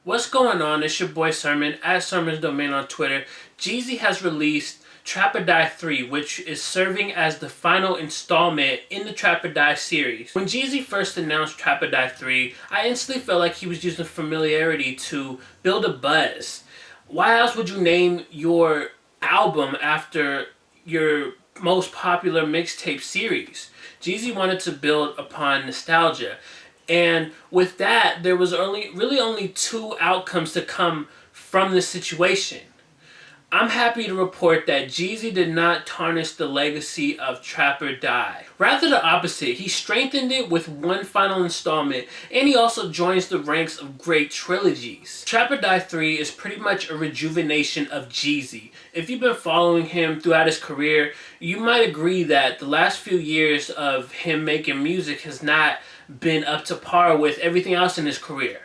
What's going on? It's your boy Sermon at Sermon's Domain on Twitter. Jeezy has released Trap or Die 3, which is serving as the final installment in the Trap or Die series. When Jeezy first announced Trap or Die 3, I instantly felt like he was using familiarity to build a buzz. Why else would you name your album after your most popular mixtape series? Jeezy wanted to build upon nostalgia. And with that, there was really only two outcomes to come from this situation. I'm happy to report that Jeezy did not tarnish the legacy of Trap or Die. Rather the opposite, he strengthened it with one final installment, and he also joins the ranks of great trilogies. Trap or Die 3 is pretty much a rejuvenation of Jeezy. If you've been following him throughout his career, you might agree that the last few years of him making music has not been up to par with everything else in his career.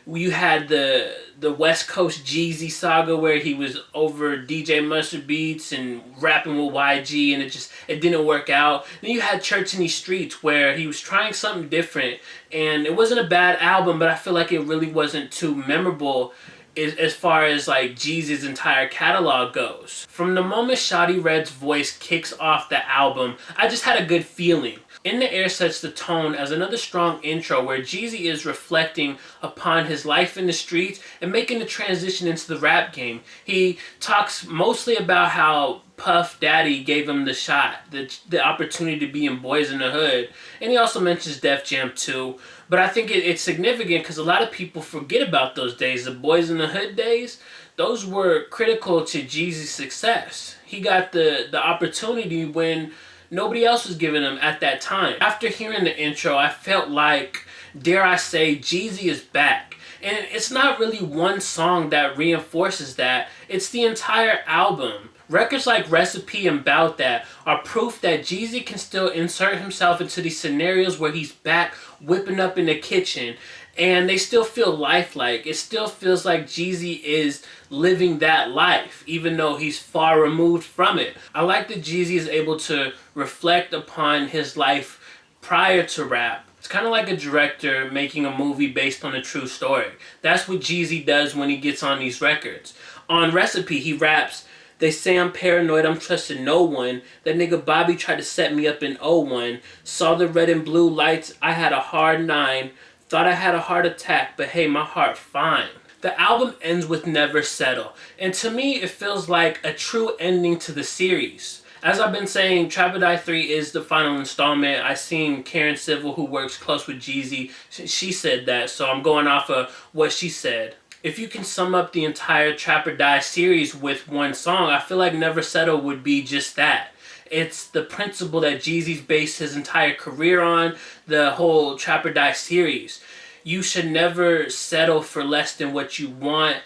You had the West Coast Jeezy saga where he was over DJ Mustard Beats and rapping with YG, and it didn't work out. Then you had Church in These Streets where he was trying something different, and it wasn't a bad album, but I feel like it really wasn't too memorable as far as like Jeezy's entire catalog goes. From the moment Shawty Red's voice kicks off the album, I just had a good feeling. In the Air sets the tone as another strong intro where Jeezy is reflecting upon his life in the streets and making the transition into the rap game. He talks mostly about how Puff Daddy gave him the shot, the opportunity to be in Boys in the Hood. And he also mentions Def Jam 2. But I think it's significant because a lot of people forget about those days. The Boys in the Hood days, those were critical to Jeezy's success. He got the opportunity when nobody else was giving him at that time. After hearing the intro, I felt like, dare I say, Jeezy is back. And it's not really one song that reinforces that. It's the entire album. Records like Recipe and Bout That are proof that Jeezy can still insert himself into these scenarios where he's back whipping up in the kitchen, and they still feel lifelike. It still feels like Jeezy is living that life, even though he's far removed from it. I like that Jeezy is able to reflect upon his life prior to rap. It's kind of like a director making a movie based on a true story. That's what Jeezy does when he gets on these records. On Recipe, he raps, "They say I'm paranoid, I'm trusting no one. That nigga Bobby tried to set me up in '01. Saw the red and blue lights, I had a hard 9. Thought I had a heart attack, but hey, my heart fine." The album ends with Never Settle, and to me it feels like a true ending to the series. As I've been saying, Trap or Die 3 is the final installment. I seen Karen Civil, who works close with Jeezy, she said that, so I'm going off of what she said. If you can sum up the entire Trap or Die series with one song, I feel like Never Settle would be just that. It's the principle that Jeezy's based his entire career on, the whole Trap or Die series. You should never settle for less than what you want,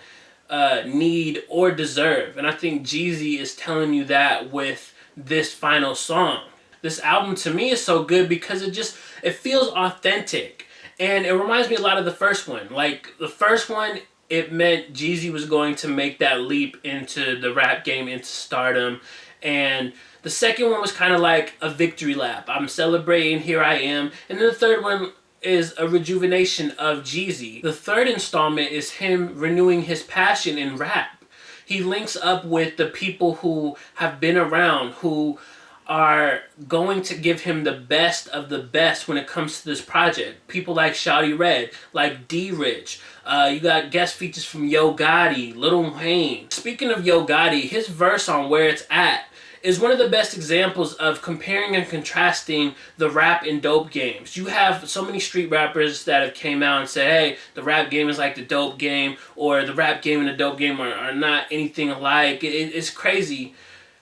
need, or deserve. And I think Jeezy is telling you that with this final song. This album to me is so good because it feels authentic. And it reminds me a lot of the first one. Like, the first one, it meant Jeezy was going to make that leap into the rap game, into stardom. And the second one was kind of like a victory lap. I'm celebrating, here I am. And then the third one is a rejuvenation of Jeezy. The third installment is him renewing his passion in rap. He links up with the people who have been around, who are going to give him the best of the best when it comes to this project. People like Shawty Red, like D-Rich. You got guest features from Yo Gotti, Lil Wayne. Speaking of Yo Gotti, his verse on Where It's At is one of the best examples of comparing and contrasting the rap and dope games. You have so many street rappers that have came out and said, hey, the rap game is like the dope game, or the rap game and the dope game are not anything alike. It's crazy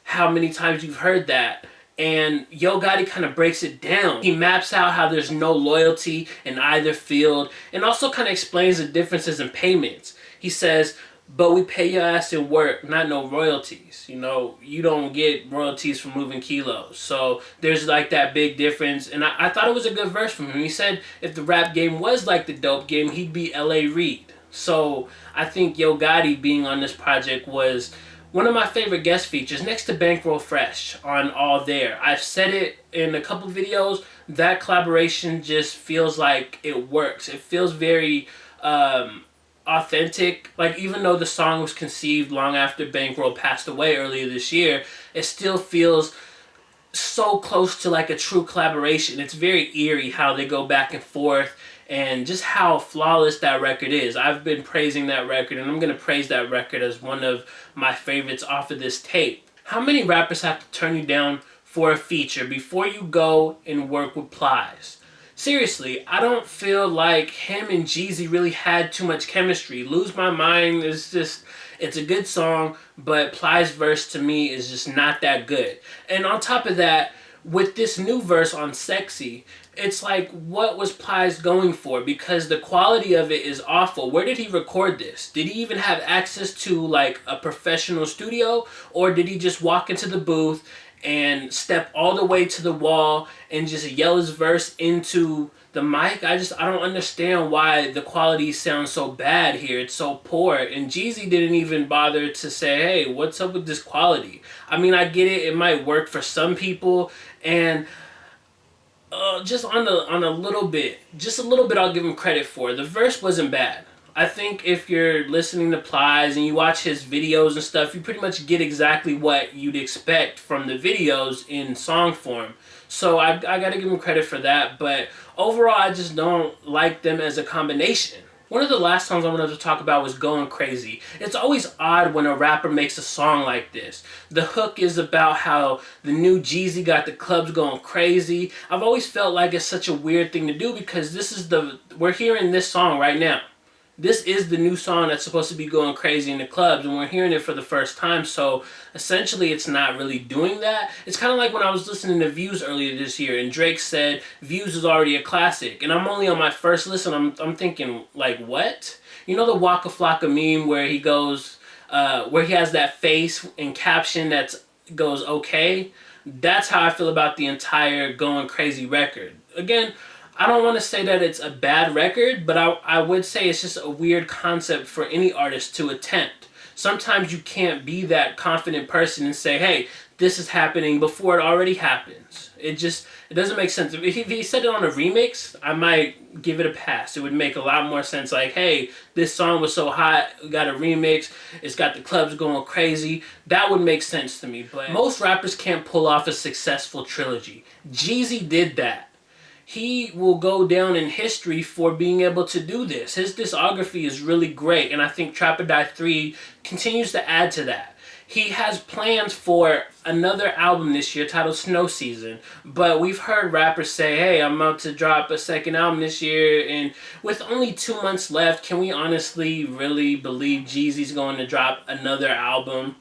how many times you've heard that. And Yo Gotti kind of breaks it down. He maps out how there's no loyalty in either field, and also kind of explains the differences in payments. He says, but we pay your ass in work, not no royalties. You know, you don't get royalties for moving kilos. So there's like that big difference. And I thought it was a good verse from him. He said if the rap game was like the dope game, he'd be L.A. Reid. So I think Yo Gotti being on this project was one of my favorite guest features, next to Bankroll Fresh on All There. I've said it in a couple videos, that collaboration just feels like it works. It feels very authentic. Like, even though the song was conceived long after Bankroll passed away earlier this year, it still feels so close to like a true collaboration. It's very eerie how they go back and forth, and just how flawless that record is. I've been praising that record, and I'm going to praise that record as one of my favorites off of this tape. How many rappers have to turn you down for a feature before you go and work with Plies? Seriously, I don't feel like him and Jeezy really had too much chemistry. Lose My Mind is just, it's a good song, but Plies' verse to me is just not that good. And on top of that, with this new verse on Sexy, it's like, what was Plies going for? Because the quality of it is awful. Where did he record this? Did he even have access to like a professional studio? Or did he just walk into the booth and step all the way to the wall and just yell his verse into the mic? I don't understand why the quality sounds so bad here. It's so poor. And Jeezy didn't even bother to say, hey, what's up with this quality? I mean, I get it. It might work for some people. And just on a little bit, I'll give him credit for. The verse wasn't bad. I think if you're listening to Plies and you watch his videos and stuff, you pretty much get exactly what you'd expect from the videos in song form. So I gotta give him credit for that. But overall, I just don't like them as a combination. One of the last songs I wanted to talk about was Going Crazy. It's always odd when a rapper makes a song like this. The hook is about how the new Jeezy got the clubs going crazy. I've always felt like it's such a weird thing to do, because we're hearing this song right now. This is the new song that's supposed to be going crazy in the clubs, and we're hearing it for the first time, so essentially it's not really doing that. It's kind of like when I was listening to Views earlier this year, and Drake said Views is already a classic, and I'm only on my first listen. I'm thinking, like, what? You know the Waka Flocka meme where he goes, where he has that face and caption that goes, okay? That's how I feel about the entire Going Crazy record. Again, I don't want to say that it's a bad record, but I would say it's just a weird concept for any artist to attempt. Sometimes you can't be that confident person and say, hey, this is happening before it already happens. It doesn't make sense. If he said it on a remix, I might give it a pass. It would make a lot more sense. Like, hey, this song was so hot, we got a remix, it's got the clubs going crazy. That would make sense to me. But most rappers can't pull off a successful trilogy. Jeezy did that. He will go down in history for being able to do this. His discography is really great, and I think Trap or Die 3 continues to add to that. He has plans for another album this year titled Snow Season, but we've heard rappers say, hey, I'm about to drop a second album this year, and with only 2 months left, can we honestly really believe Jeezy's going to drop another album?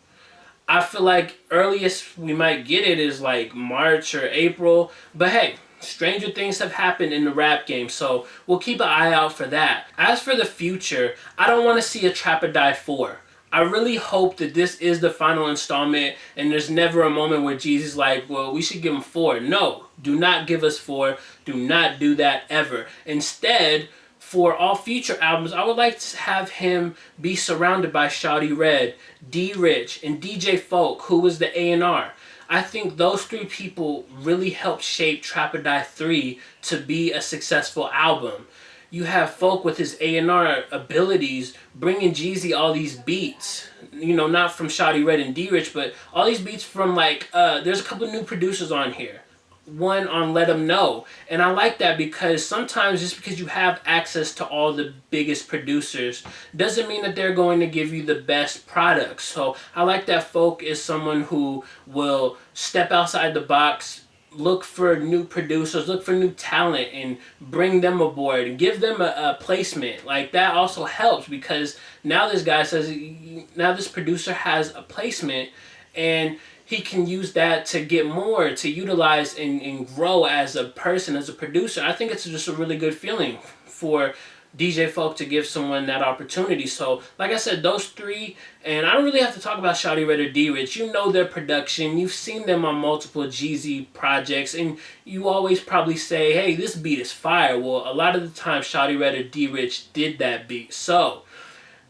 I feel like earliest we might get it is like March or April, but hey, stranger things have happened in the rap game, so we'll keep an eye out for that. As for the future, I don't want to see a Trap or Die 4. I really hope that this is the final installment and there's never a moment where Jeezy's like, well, we should give him 4. No, do not give us 4. Do not do that ever. Instead, for all future albums, I would like to have him be surrounded by Shawty Redd, D Rich, and DJ Folk, who was the A&R. I think those 3 people really helped shape Trap or Die 3 to be a successful album. You have Folk with his A&R abilities bringing Jeezy all these beats. You know, not from Shawty Redd and D Rich, but all these beats from like, there's a couple new producers on here. One on Let 'Em Know. And I like that because sometimes just because you have access to all the biggest producers doesn't mean that they're going to give you the best products. So I like that Folk is someone who will step outside the box, look for new producers, look for new talent, and bring them aboard and give them a placement. Like, that also helps because now this guy says, now this producer has a placement, and he can use that to get more, to utilize and grow as a person, as a producer. I think it's just a really good feeling for DJ Folk to give someone that opportunity. So, like I said, those 3, and I don't really have to talk about Shawty Redd or D Rich. You know their production. You've seen them on multiple Jeezy projects, and you always probably say, hey, this beat is fire. Well, a lot of the time, Shawty Redd or D Rich did that beat. So,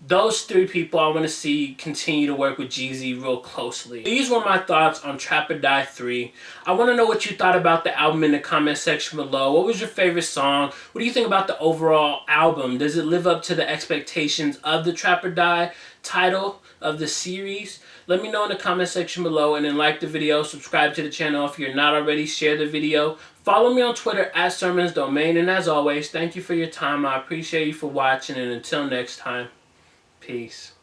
Those three people I want to see continue to work with Jeezy real closely. These were my thoughts on Trap or Die 3. I want to know what you thought about the album in the comment section below. What was your favorite song? What do you think about the overall album? Does it live up to the expectations of the Trap or Die title of the series? Let me know in the comment section below, and then like the video, subscribe to the channel if you're not already, share the video. Follow me on Twitter at SermonsDomain, and as always, thank you for your time. I appreciate you for watching, and until next time, peace.